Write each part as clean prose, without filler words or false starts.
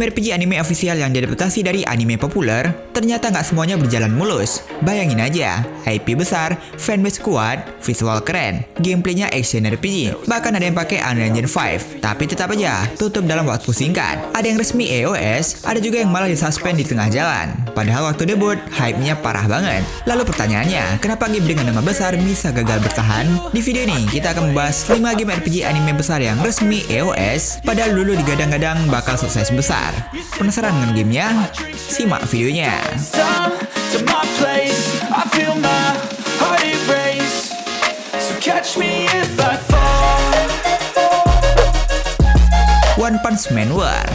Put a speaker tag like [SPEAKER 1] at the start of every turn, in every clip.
[SPEAKER 1] Game RPG anime official yang diadaptasi dari anime populer, ternyata nggak semuanya berjalan mulus. Bayangin aja, IP besar, fanbase kuat, visual keren, gameplaynya action RPG, bahkan ada yang pakai Unreal Engine 5, tapi tetap aja tutup dalam waktu singkat. Ada yang resmi EOS, ada juga yang malah disuspend di tengah jalan. Padahal waktu debut, hype-nya parah banget. Lalu pertanyaannya, kenapa game dengan nama besar bisa gagal bertahan? Di video ini, kita akan membahas 5 game RPG anime besar yang resmi EOS, padahal dulu digadang-gadang bakal sukses besar. Penasaran dengan gamenya? Simak videonya. One Punch Man War.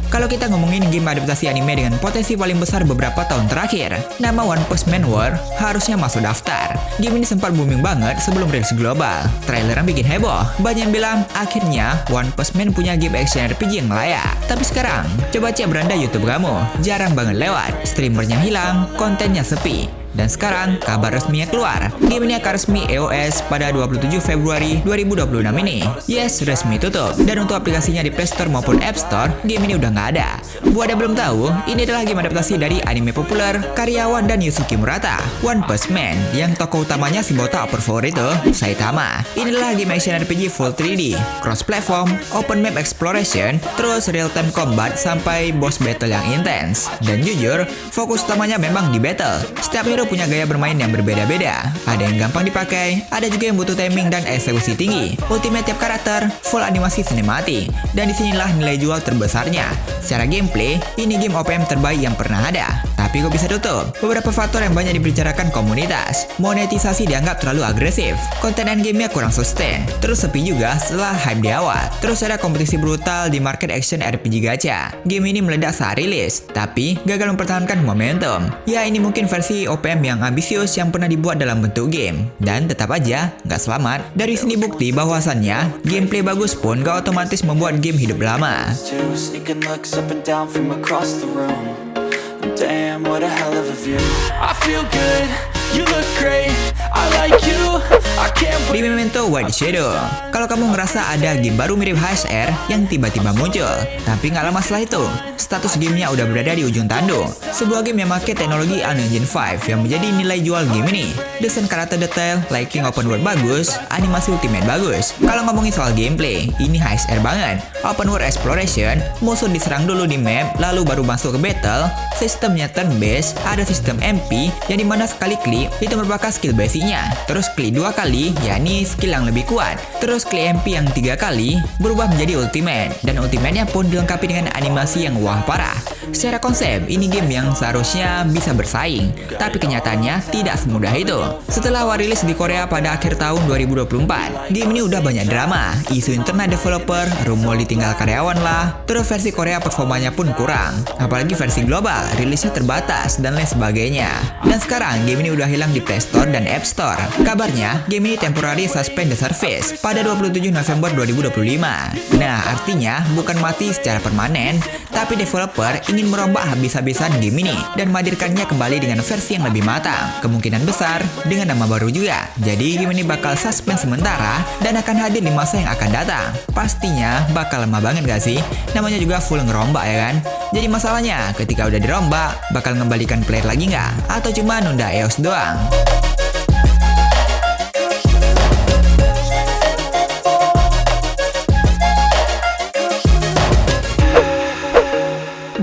[SPEAKER 1] Kalau kita ngomongin game adaptasi anime dengan potensi paling besar beberapa tahun terakhir, nama One Punch Man War harusnya masuk daftar. Game ini sempat booming banget sebelum rilis global. Trailernya bikin heboh, banyak yang bilang akhirnya One Punch Man punya game action RPG yang layak. Tapi sekarang, coba cek beranda YouTube kamu, jarang banget lewat, streamernya hilang, kontennya sepi. Dan sekarang, kabar resminya keluar. Game ini akan resmi EOS pada 27 Februari 2026 ini. Yes, resmi tutup. Dan untuk aplikasinya di Play Store maupun App Store, game ini udah nggak ada. Buat yang belum tahu, ini adalah game adaptasi dari anime populer karyawan dan Yusuke Murata, One Punch Man, yang tokoh utamanya si botak favorit itu, Saitama. Ini adalah game action RPG full 3D, cross-platform, open map exploration, terus real-time combat sampai boss battle yang intens. Dan jujur, fokus utamanya memang di battle. Setiap hero punya gaya bermain yang berbeda-beda. Ada yang gampang dipakai, ada juga yang butuh timing dan eksekusi tinggi. Ultimate tiap karakter, full animasi sinematik, dan disinilah nilai jual terbesarnya. Secara gameplay, ini game OPM terbaik yang pernah ada. Tapi kok bisa tutup? Beberapa faktor yang banyak dibicarakan komunitas. Monetisasi dianggap terlalu agresif, konten endgame-nya kurang sustain, terus sepi juga setelah hype di awal. Terus ada kompetisi brutal di market action RPG gacha. Game ini meledak saat rilis, tapi gagal mempertahankan momentum. Ya, ini mungkin versi OPM yang ambisius yang pernah dibuat dalam bentuk game. Dan tetap aja, nggak selamat. Dari sini bukti bahwasannya, gameplay bagus pun gak otomatis membuat game hidup lama.
[SPEAKER 2] Damn, what a hell of a view. I feel good, you look great, I like you, I can't
[SPEAKER 1] Di Memento White Shadow, kalau kamu ngerasa ada game baru mirip HSR yang tiba-tiba muncul, tapi nggak lama setelah itu, status gamenya udah berada di ujung tanduk. Sebuah game yang pakai teknologi Unreal Engine 5 yang menjadi nilai jual game ini. Desain karakter detail, lighting open world bagus, animasi ultimate bagus. Kalau ngomongin soal gameplay, ini HSR banget. Open world exploration, musuh diserang dulu di map, lalu baru masuk ke battle. Sistemnya turn based, ada sistem MP yang dimana sekali klik itu merupakan skill basicnya. Terus klik 2 kali, yakni skill yang lebih kuat. Terus klik MP yang 3 kali berubah menjadi ultimate, dan ultimate-nya pun dilengkapi dengan animasi yang wah parah. Secara konsep, ini game yang seharusnya bisa bersaing, tapi kenyataannya tidak semudah itu. Setelah awal rilis di Korea pada akhir tahun 2024, game ini udah banyak drama, isu internal developer, rumor ditinggal karyawan lah, terus versi Korea performanya pun kurang. Apalagi versi global, rilisnya terbatas, dan lain sebagainya. Dan sekarang, game ini udah hilang di Play Store dan App Store. Kabarnya, game ini temporary suspend the service pada 27 November 2025. Nah, artinya bukan mati secara permanen, tapi developer ingin merombak habis-habisan game ini dan menghadirkannya kembali dengan versi yang lebih matang. Kemungkinan besar dengan nama baru juga. Jadi game ini bakal suspend sementara dan akan hadir di masa yang akan datang. Pastinya bakal lama banget gak sih? Namanya juga full ngerombak ya kan? Jadi masalahnya ketika udah dirombak, bakal ngembalikan player lagi nggak? Atau cuma nunda EOS doang?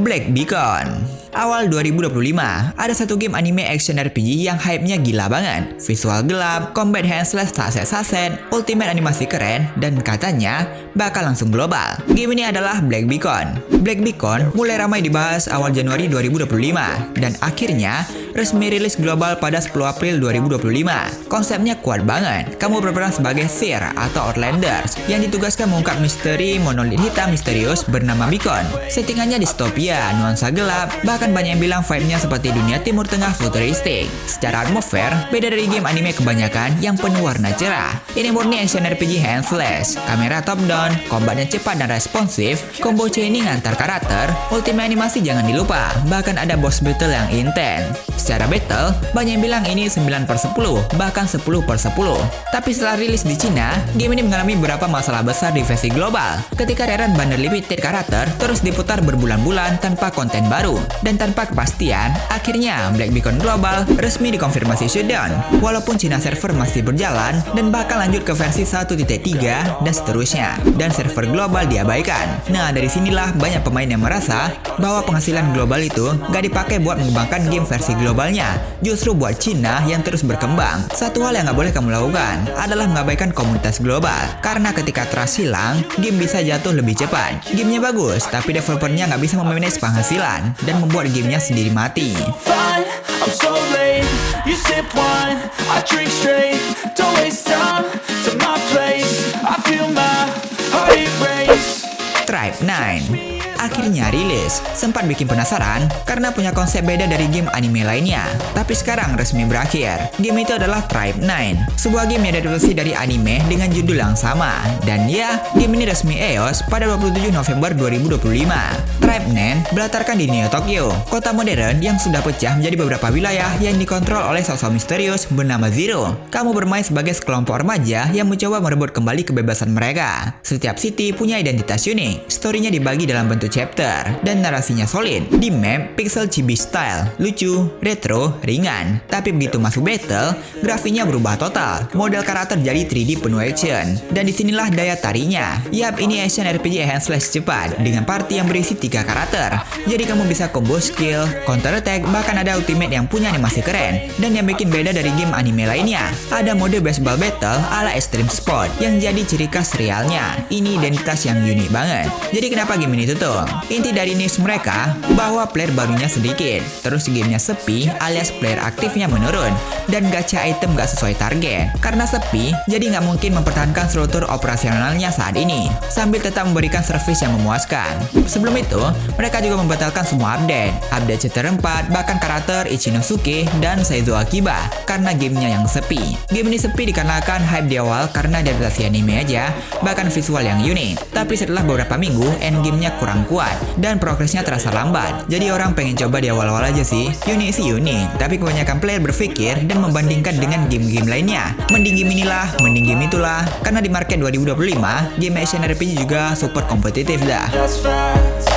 [SPEAKER 1] Black Beacon. Awal 2025, ada satu game anime action RPG yang hype-nya gila banget. Visual gelap, combat handless saset-saset, ultimate animasi keren, dan katanya bakal langsung global. Game ini adalah Black Beacon. Black Beacon mulai ramai dibahas awal Januari 2025, dan akhirnya resmi rilis global pada 10 April 2025. Konsepnya kuat banget. Kamu berperan sebagai Seer atau Outlanders yang ditugaskan mengungkap misteri monolit hitam misterius bernama Beacon. Settingannya distopia, nuansa gelap, bahkan banyak yang bilang vibe-nya seperti dunia Timur Tengah futuristik. Secara atmosfer, beda dari game anime kebanyakan yang penuh warna cerah. Ini murni action RPG handless, kamera top down, combatnya cepat dan responsif, combo chaining antar karakter, ultimate animasi jangan dilupa, bahkan ada boss battle yang intens. secara battle, banyak yang bilang ini 9/10, bahkan 10/10. Tapi setelah rilis di Cina, game ini mengalami beberapa masalah besar di versi global. Ketika rerun bundle limited karakter terus diputar berbulan-bulan tanpa konten baru dan tanpa kepastian, akhirnya Black Beacon Global resmi dikonfirmasi shutdown. Walaupun Cina server masih berjalan dan bakal lanjut ke versi 1.3 dan seterusnya, dan server global diabaikan. Nah, dari sinilah banyak pemain yang merasa bahwa penghasilan global itu gak dipakai buat mengembangkan game versi globalnya, justru buat Cina yang terus berkembang. Satu hal yang gak boleh kamu lakukan adalah mengabaikan komunitas global, karena ketika trust hilang, game bisa jatuh lebih cepat. Gamenya bagus, tapi developernya gak bisa memanage penghasilan dan membuat gamenya sendiri mati.
[SPEAKER 2] Fine, I'm so late. You sip wine, I drink straight. Don't waste time to my place. I feel my heart erase.
[SPEAKER 1] Tribe 9 akhirnya rilis. Sempat bikin penasaran karena punya konsep beda dari game anime lainnya, tapi sekarang resmi berakhir. Game itu adalah Tribe 9, sebuah game yang diadaptasi dari anime dengan judul yang sama. Dan ya, game ini resmi EOS pada 27 November 2025. Tribe 9 berlatarkan di Neo Tokyo, kota modern yang sudah pecah menjadi beberapa wilayah yang dikontrol oleh sosok misterius bernama Zero. Kamu bermain sebagai sekelompok remaja yang mencoba merebut kembali kebebasan mereka. Setiap city punya identitas unik, story-nya dibagi dalam bentuk chapter, dan narasinya solid. Di map, pixel chibi style, lucu, retro, ringan. Tapi begitu masuk battle, grafiknya berubah total. Model karakter jadi 3D penuh action. Dan disinilah daya tarinya. Yap, ini action RPG hand slash cepat, dengan party yang berisi 3 karakter. Jadi kamu bisa combo skill, counter attack, bahkan ada ultimate yang punya animasi keren. Dan yang bikin beda dari game anime lainnya, ada mode baseball battle ala Extreme Sport, yang jadi ciri khas realnya. Ini identitas yang unik banget. Jadi kenapa game ini tutup? Inti dari news mereka bahwa player barunya sedikit, terus gamenya sepi alias player aktifnya menurun, dan gacha item gak sesuai target. Karena sepi, jadi gak mungkin mempertahankan struktur operasionalnya saat ini, sambil tetap memberikan servis yang memuaskan. Sebelum itu, mereka juga membatalkan semua update chapter 4, bahkan karakter Ichinosuke dan Saizo Akiba, karena gamenya yang sepi. Game ini sepi dikarenakan hype di awal karena adaptasi anime aja, bahkan visual yang unik. Tapi setelah beberapa minggu, endgame-nya kurang kuat dan progresnya terasa lambat. Jadi orang pengen coba di awal-awal aja sih. Unik sih unik, tapi kebanyakan player berpikir dan membandingkan dengan game-game lainnya. Mending game inilah, mending game itulah. Karena di market 2025, game action RPG juga super kompetitif dah.
[SPEAKER 2] That's facts.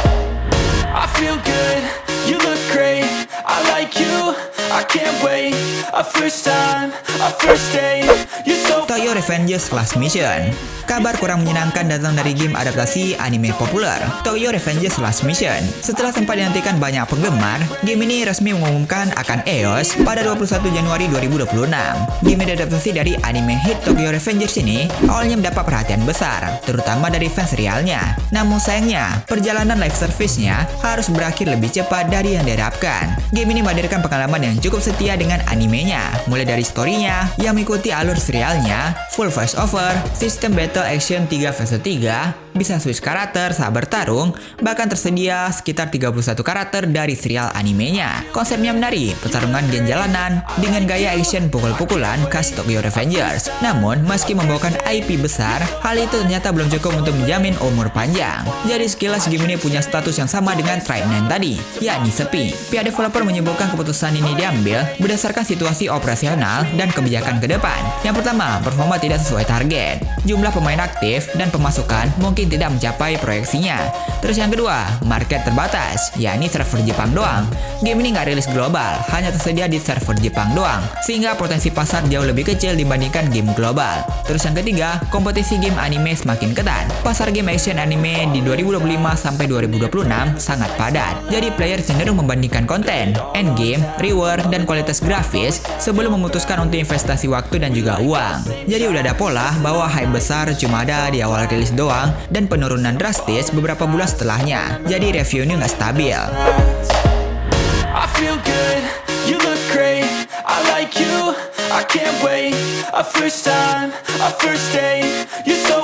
[SPEAKER 2] I feel good, you look great. I like you, I can't wait. A first time, a first date. You're so
[SPEAKER 1] Tokyo Revengers Last Mission. Kabar kurang menyenangkan datang dari game adaptasi anime populer, Tokyo Revengers Last Mission. Setelah sempat dinantikan banyak penggemar, game ini resmi mengumumkan akan EOS pada 21 Januari 2026. Game adaptasi dari anime hit Tokyo Revengers ini awalnya mendapat perhatian besar, terutama dari fans realnya. Namun sayangnya, perjalanan live service-nya harus berakhir lebih cepat dari yang diharapkan. Game ini menghadirkan pengalaman yang cukup setia dengan animenya, mulai dari story-nya yang mengikuti alur serialnya, full voice over, sistem battle action 3 vs 3, bisa switch karakter saat bertarung, bahkan tersedia sekitar 31 karakter dari serial animenya. Konsepnya menarik, pertarungan gen jalanan dengan gaya action pukul-pukulan khas Tokyo Revengers. Namun, meski membawakan IP besar, hal itu ternyata belum cukup untuk menjamin umur panjang. Jadi sekilas game ini punya status yang sama dengan Tribe 9 tadi, yakni sepi. Pihak developer menyebutkan keputusan ini diambil berdasarkan situasi operasional dan kebijakan ke depan. Yang pertama, performa tidak sesuai target. Jumlah pemain aktif dan pemasukan mungkin tidak mencapai proyeksinya. Terus yang kedua, market terbatas, yakni server Jepang doang. Game ini nggak rilis global, hanya tersedia di server Jepang doang, sehingga potensi pasar jauh lebih kecil dibandingkan game global. Terus yang ketiga, kompetisi game anime semakin ketat. Pasar game action anime di 2025 sampai 2026 sangat padat. Jadi player cenderung membandingkan konten, endgame, reward, dan kualitas grafis sebelum memutuskan untuk investasi waktu dan juga uang. Jadi udah ada pola bahwa hype besar cuma ada di awal rilis doang dan penurunan drastis beberapa bulan setelahnya. Jadi reviewnya nggak stabil.
[SPEAKER 2] I feel good, you look great. I like you, I can't wait. A first time, a first date. You're so